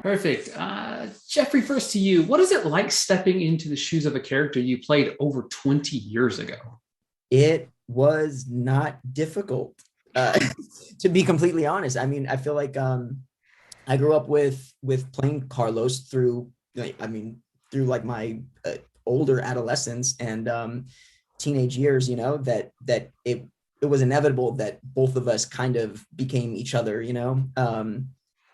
Perfect. Jeffrey, first to you. What is it like stepping into the shoes of a character you played over 20 years ago? It was not difficult, to be completely honest. I mean, I feel like I grew up with playing Carlos through, like, I mean, through like my older adolescence and teenage years. It was inevitable that both of us kind of became each other.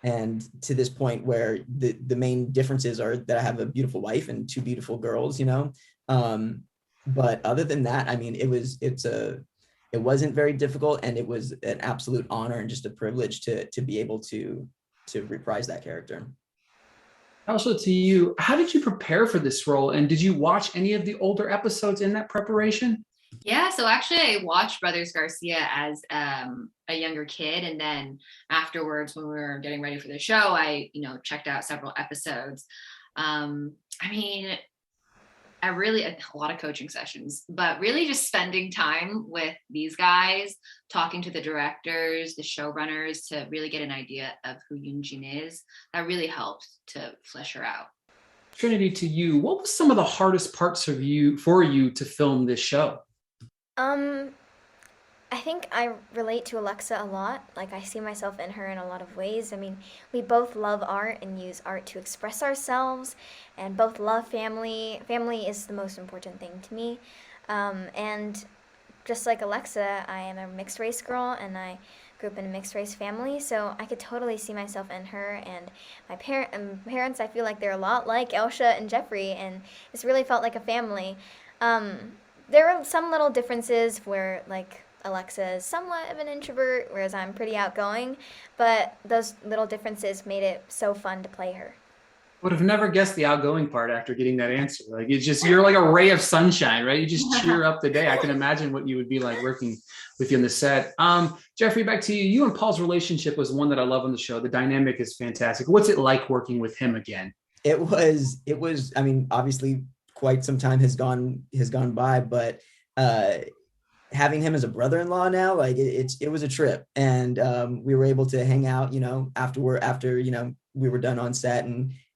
And to this point where the main differences are that I have a beautiful wife and two beautiful girls. Um, but other than that, I mean, it wasn't very difficult, and it was an absolute honor and just a privilege to be able to reprise that character. Also, to you, how did you prepare for this role? And did you watch any of the older episodes in that preparation? Yeah, so actually, I watched Brothers Garcia as a younger kid, and then afterwards, when we were getting ready for the show, I checked out several episodes. I mean, I really a lot of coaching sessions, but really just spending time with these guys, talking to the directors, the showrunners to really get an idea of who Yunjin is. That really helped to flesh her out. Trinity, to you, what was some of the hardest parts of you for you to film this show? Um, I think I relate to Alexa a lot. Like, I see myself in her in a lot of ways. I mean, we both love art and use art to express ourselves, and both love family. Family is the most important thing to me. And just like Alexa, I am a mixed race girl, and I grew up in a mixed race family, so I could totally see myself in her. And my parents, I feel like they're a lot like Elsha and Jeffrey, and it's really felt like a family. Um, there are some little differences where, like, Alexa is somewhat of an introvert, whereas I'm pretty outgoing, but those little differences made it so fun to play her. Would have never guessed the outgoing part after getting that answer. Like you're like a ray of sunshine, right? You just cheer up the day. I can imagine what you would be like working with you on the set. Jeffrey, back to you. You and Paul's relationship was one that I love on the show. The dynamic is fantastic. What's it like working with him again? It was, I mean, obviously quite some time has gone by, but uh having him as a brother-in-law now, like it was a trip. And we were able to hang out, after we were done on set.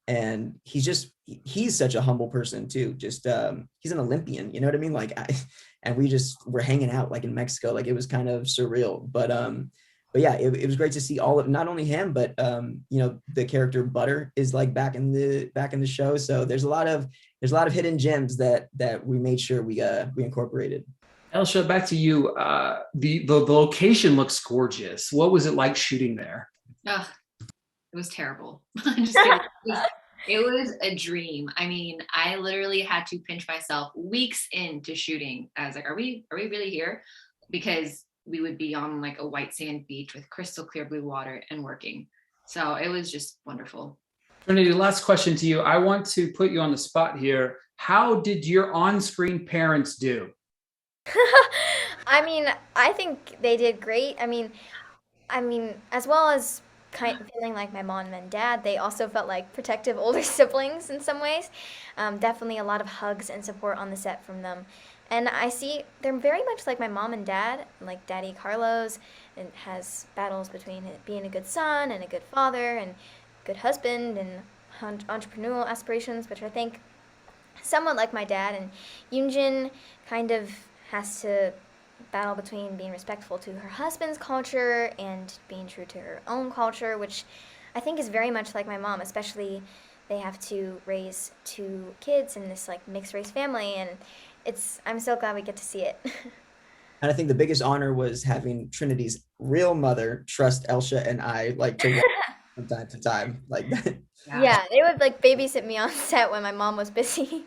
And he's such a humble person too. Just he's an Olympian, you know what I mean? And we just were hanging out like in Mexico. Like, it was kind of surreal. But yeah, it was great to see all of, not only him, but the character Butter is like back in the show. So there's a lot of hidden gems that we made sure we incorporated. Elsha, back to you. The location looks gorgeous. What was it like shooting there? Ugh, it was terrible. I'm just kidding. It was a dream. I mean, I literally had to pinch myself weeks into shooting. I was like, are we really here? Because we would be on like a white sand beach with crystal clear blue water and working. So it was just wonderful. Trinity, last question to you. I want to put you on the spot here. How did your on-screen parents do? I mean, I think they did great. I mean, as well as kind of feeling like my mom and dad, they also felt like protective older siblings in some ways. Definitely a lot of hugs and support on the set from them. And I see they're very much like my mom and dad, like Daddy Carlos, and has battles between being a good son and a good father and good husband and entrepreneurial aspirations, which I think somewhat like my dad. And Yunjin kind of has to battle between being respectful to her husband's culture and being true to her own culture, which I think is very much like my mom. Especially, they have to raise two kids in this like mixed race family, and I'm so glad we get to see it. And I think the biggest honor was having Trinity's real mother trust Elsha and I, like, to watch from time to time like that. Yeah. Yeah, they would like babysit me on set when my mom was busy.